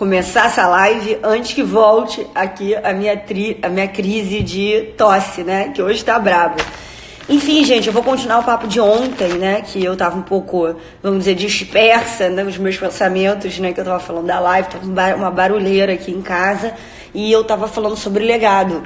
começar essa live antes que volte aqui a minha crise de tosse, né? Que hoje tá braba. Enfim, gente, eu vou continuar o papo de ontem, né? Que eu tava um pouco, vamos dizer, dispersa, né, nos meus pensamentos, né? Que eu tava falando da live, tava uma barulheira aqui em casa. E eu tava falando sobre legado.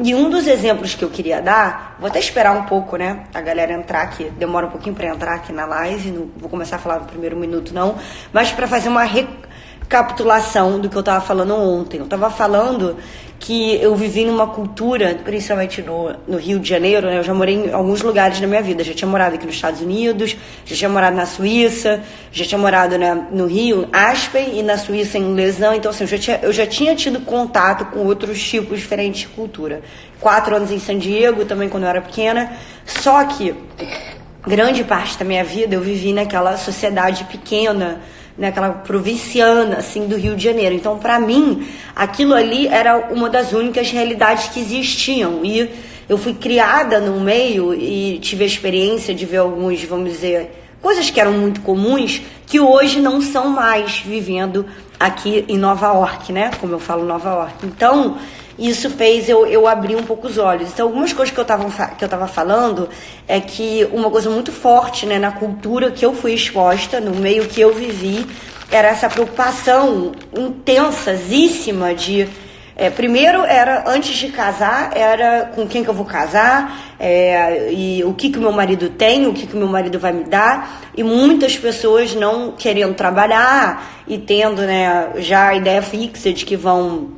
E um dos exemplos que eu queria dar, vou até esperar um pouco, né? A galera entrar aqui, demora um pouquinho pra entrar aqui na live, não vou começar a falar no primeiro minuto, não. Mas pra fazer uma recapitulação do que eu tava falando ontem. Eu tava falando que eu vivi numa cultura, principalmente no Rio de Janeiro, né? Eu já morei em alguns lugares na minha vida. Já tinha morado aqui nos Estados Unidos, já tinha morado na Suíça, já tinha morado, né, no Rio, Aspen, e na Suíça, em Lausanne. Então, assim, eu já tinha tido contato com outros tipos diferentes de cultura. 4 anos em San Diego, também quando eu era pequena. Só que grande parte da minha vida eu vivi naquela sociedade pequena, naquela provinciana, assim, do Rio de Janeiro. Então, para mim, aquilo ali era uma das únicas realidades que existiam. E eu fui criada no meio e tive a experiência de ver alguns, vamos dizer, coisas que eram muito comuns, que hoje não são mais vivendo aqui em Nova York, né? Como eu falo, Nova York. Então, isso fez eu abrir um pouco os olhos. Então, algumas coisas que eu tava falando é que uma coisa muito forte, né, na cultura que eu fui exposta, no meio que eu vivi, era essa preocupação intensíssima de... primeiro, antes de casar, era com quem que eu vou casar, e o que o meu marido tem, o que o meu marido vai me dar, e muitas pessoas não querendo trabalhar e tendo, né, já a ideia fixa de que vão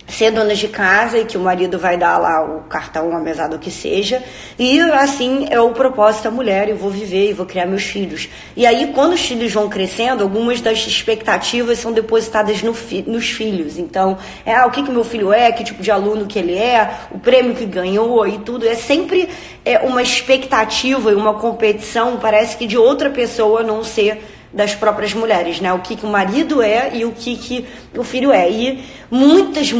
ser donas de casa e que o marido vai dar lá o cartão, a mesada, o que seja, e assim é o propósito da mulher, eu vou viver e vou criar meus filhos. E aí, quando os filhos vão crescendo, algumas das expectativas são depositadas nos filhos. Então, o que meu filho é, que tipo de aluno que ele é, o prêmio que ganhou e tudo, é sempre uma expectativa e uma competição, parece que de outra pessoa, não ser das próprias mulheres, né? O que o marido é e o que o filho é. E muitas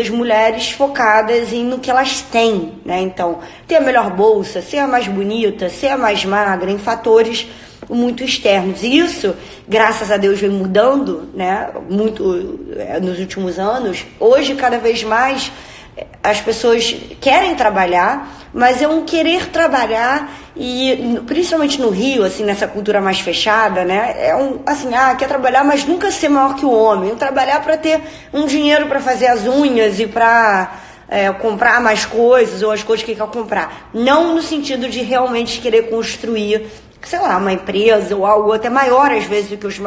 mulheres focadas no que elas têm, né? Então, ter a melhor bolsa, ser a mais bonita, ser a mais magra, em fatores muito externos. E isso, graças a Deus, vem mudando, né? Muito nos últimos anos. Hoje, cada vez mais, as pessoas querem trabalhar, mas é um querer trabalhar, e principalmente no Rio, assim, nessa cultura mais fechada, né? Quer trabalhar, mas nunca ser maior que o homem. Trabalhar para ter um dinheiro para fazer as unhas e para comprar mais coisas, ou as coisas que quer comprar. Não no sentido de realmente querer construir, sei lá, uma empresa ou algo até maior às vezes do que os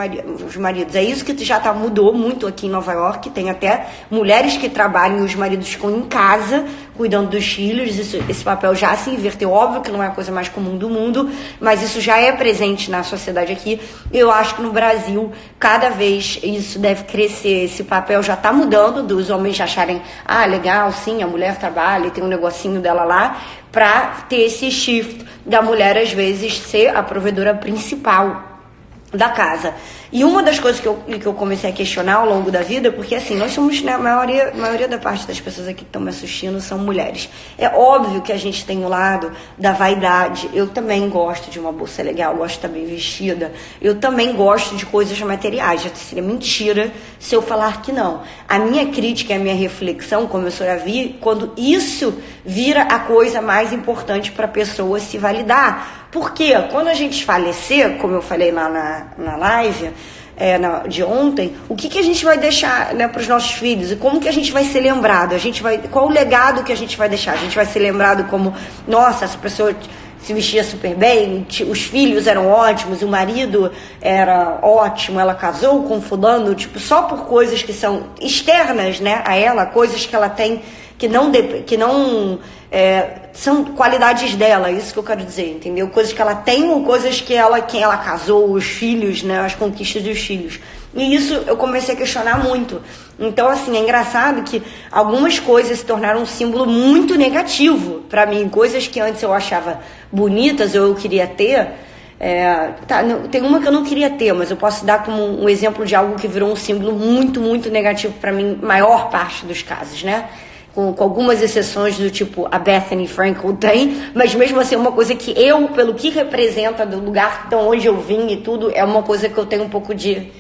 maridos. É isso que já mudou muito aqui em Nova York. Tem até mulheres que trabalham e os maridos ficam em casa cuidando dos filhos. Esse papel já se inverteu. Óbvio que não é a coisa mais comum do mundo, mas isso já é presente na sociedade aqui. Eu acho que no Brasil, cada vez isso deve crescer. Esse papel já está mudando, dos homens já acharem, legal, sim, a mulher trabalha e tem um negocinho dela lá, para ter esse shift da mulher, às vezes, ser a provedora principal da casa. E uma das coisas que eu comecei a questionar ao longo da vida, porque assim, nós somos, né, a maioria da parte das pessoas aqui que estão me assistindo são mulheres. É óbvio que a gente tem o lado da vaidade. Eu também gosto de uma bolsa legal, gosto de estar bem vestida. Eu também gosto de coisas materiais. Já seria mentira se eu falar que não. A minha crítica e a minha reflexão começou a vir quando isso vira a coisa mais importante para a pessoa se validar. Porque quando a gente falecer, como eu falei lá na live de ontem, o que a gente vai deixar, né, para os nossos filhos? E como que a gente vai ser lembrado? Qual o legado que a gente vai deixar? A gente vai ser lembrado como, nossa, essa pessoa se vestia super bem, os filhos eram ótimos, o marido era ótimo, ela casou com fulano, só por coisas que são externas, né, a ela, coisas que ela tem que não são qualidades dela, isso que eu quero dizer, entendeu? Coisas que ela tem ou coisas quem ela casou, os filhos, né, as conquistas dos filhos. E isso eu comecei a questionar muito. Então, assim, é engraçado que algumas coisas se tornaram um símbolo muito negativo para mim. Coisas que antes eu achava bonitas ou eu queria ter. Tem uma que eu não queria ter, mas eu posso dar como um exemplo de algo que virou um símbolo muito, muito negativo para mim, maior parte dos casos, né? Com algumas exceções do tipo a Bethany Frankel tem, mas mesmo assim é uma coisa que eu, pelo que representa do lugar de onde eu vim e tudo, é uma coisa que eu tenho um pouco de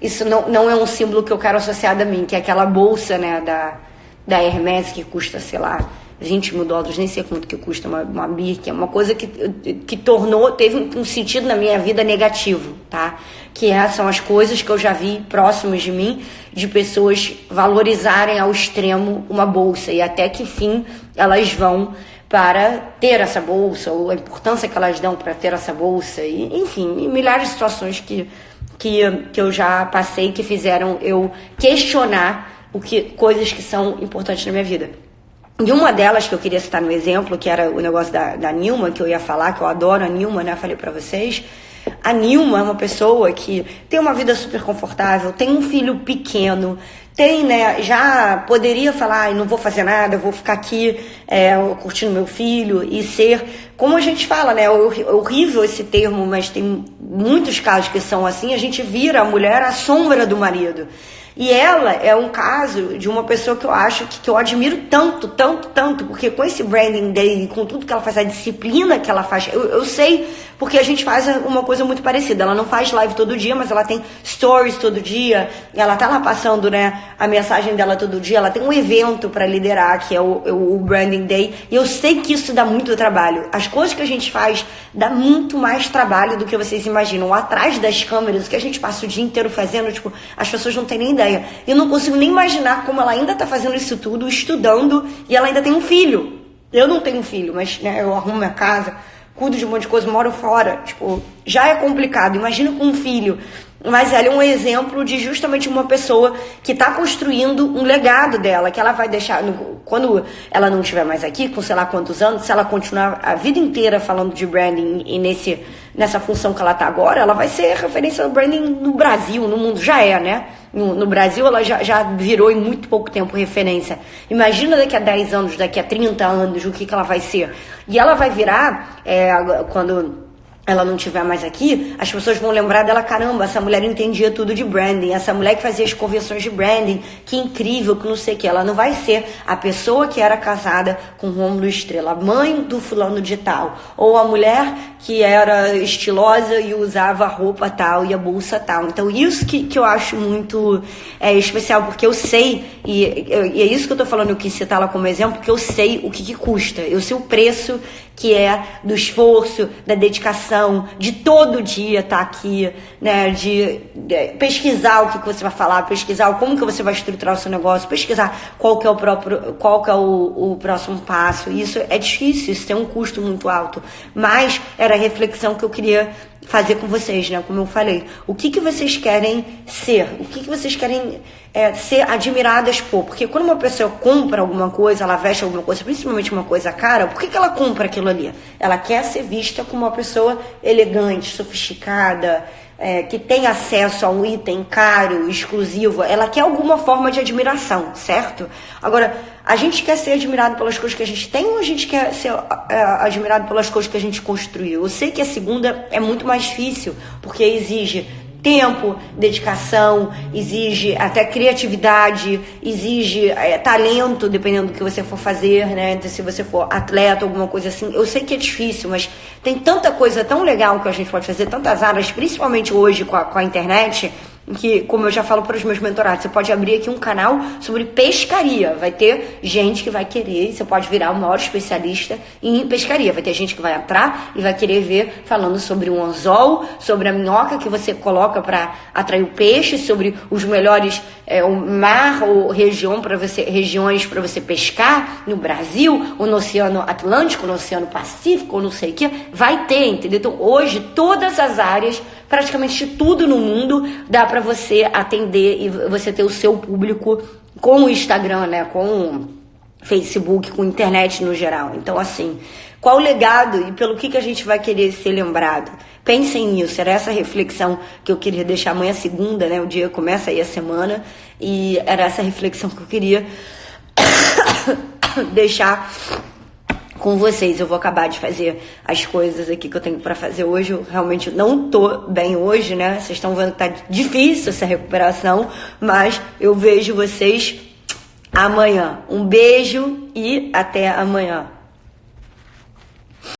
isso não é um símbolo que eu quero associar a mim, que é aquela bolsa, né, da Hermès que custa, sei lá, $20.000, nem sei quanto que custa uma Birkin, é uma coisa que teve um sentido na minha vida negativo, tá? Que são as coisas que eu já vi próximos de mim, de pessoas valorizarem ao extremo uma bolsa, e até que fim elas vão para ter essa bolsa, ou a importância que elas dão para ter essa bolsa, e, enfim, milhares de situações que eu já passei, que fizeram eu questionar coisas que são importantes na minha vida. E uma delas que eu queria citar no exemplo, que era o negócio da Nilma, que eu ia falar, que eu adoro a Nilma, né? Falei pra vocês. A Nilma é uma pessoa que tem uma vida super confortável, tem um filho pequeno, tem, né, já poderia falar, não vou fazer nada, eu vou ficar aqui curtindo meu filho e ser, como a gente fala, né, é horrível esse termo, mas tem muitos casos que são assim, a gente vira a mulher à sombra do marido. E ela é um caso de uma pessoa que eu acho que eu admiro tanto, porque com esse branding day, com tudo que ela faz, a disciplina que ela faz, eu sei, porque a gente faz uma coisa muito parecida. Ela não faz live todo dia, mas ela tem stories todo dia, ela tá lá passando, né, a mensagem dela todo dia, ela tem um evento para liderar, que é o branding day, e eu sei que isso dá muito trabalho. As coisas que a gente faz dá muito mais trabalho do que vocês imaginam. Atrás das câmeras, o que a gente passa o dia inteiro fazendo, tipo, as pessoas não têm nem ideia. Eu não consigo nem imaginar como ela ainda tá fazendo isso tudo, estudando, e ela ainda tem um filho. Eu não tenho filho, mas, né, eu arrumo minha casa, cuido de um monte de coisa, moro fora. Tipo, já é complicado. Imagina com um filho. Mas ela é um exemplo de justamente uma pessoa que está construindo um legado dela, que ela vai deixar, quando ela não estiver mais aqui, com sei lá quantos anos, se ela continuar a vida inteira falando de branding e nessa função que ela está agora, ela vai ser referência do branding no Brasil, no mundo, já é, né? No Brasil ela já virou em muito pouco tempo referência. Imagina daqui a 10 anos, daqui a 30 anos, o que ela vai ser. E ela vai virar, quando ela não estiver mais aqui, as pessoas vão lembrar dela, caramba, essa mulher entendia tudo de branding, essa mulher que fazia as convenções de branding, que incrível, que não sei o que. Ela não vai ser a pessoa que era casada com Rômulo Estrela, mãe do fulano de tal, ou a mulher que era estilosa e usava a roupa tal e a bolsa tal. Então isso que eu acho muito especial, porque eu sei, e é isso que eu tô falando, eu quis citar ela como exemplo, porque eu sei o que custa, eu sei o preço que é do esforço, da dedicação, de todo dia estar aqui, né, de pesquisar o que você vai falar, pesquisar como que você vai estruturar o seu negócio, pesquisar qual que é o próximo passo. Isso é difícil, isso tem um custo muito alto, mas era a reflexão que eu queria fazer com vocês, né? Como eu falei, o que vocês querem ser? O que vocês querem ser admiradas por? Porque quando uma pessoa compra alguma coisa, ela veste alguma coisa, principalmente uma coisa cara, por que ela compra aquilo ali? Ela quer ser vista como uma pessoa elegante, sofisticada, que tem acesso a um item caro, exclusivo. Ela quer alguma forma de admiração, certo? Agora, a gente quer ser admirado pelas coisas que a gente tem, ou a gente quer ser admirado pelas coisas que a gente construiu? Eu sei que a segunda é muito mais difícil, porque exige tempo, dedicação, exige até criatividade, exige talento, dependendo do que você for fazer, né? Então, se você for atleta, alguma coisa assim, eu sei que é difícil, mas tem tanta coisa tão legal que a gente pode fazer, tantas áreas, principalmente hoje com a internet, que, como eu já falo para os meus mentorados, você pode abrir aqui um canal sobre pescaria, vai ter gente que vai querer, você pode virar o maior especialista em pescaria, vai ter gente que vai entrar e vai querer ver falando sobre o anzol, sobre a minhoca que você coloca para atrair o peixe, sobre os melhores o mar ou regiões para você pescar no Brasil, ou no Oceano Atlântico, no Oceano Pacífico, ou não sei o que, vai ter, entendeu? Então hoje todas as áreas, praticamente tudo no mundo dá para você atender e você ter o seu público com o Instagram, né, com o Facebook, com a internet no geral. Então, assim, qual o legado e pelo que a gente vai querer ser lembrado? Pensem nisso, era essa reflexão que eu queria deixar amanhã, segunda, né, o dia começa aí a semana, e era essa reflexão que eu queria deixar com vocês. Eu vou acabar de fazer as coisas aqui que eu tenho pra fazer hoje. Eu realmente não tô bem hoje, né? Vocês estão vendo que tá difícil essa recuperação, mas eu vejo vocês amanhã. Um beijo e até amanhã.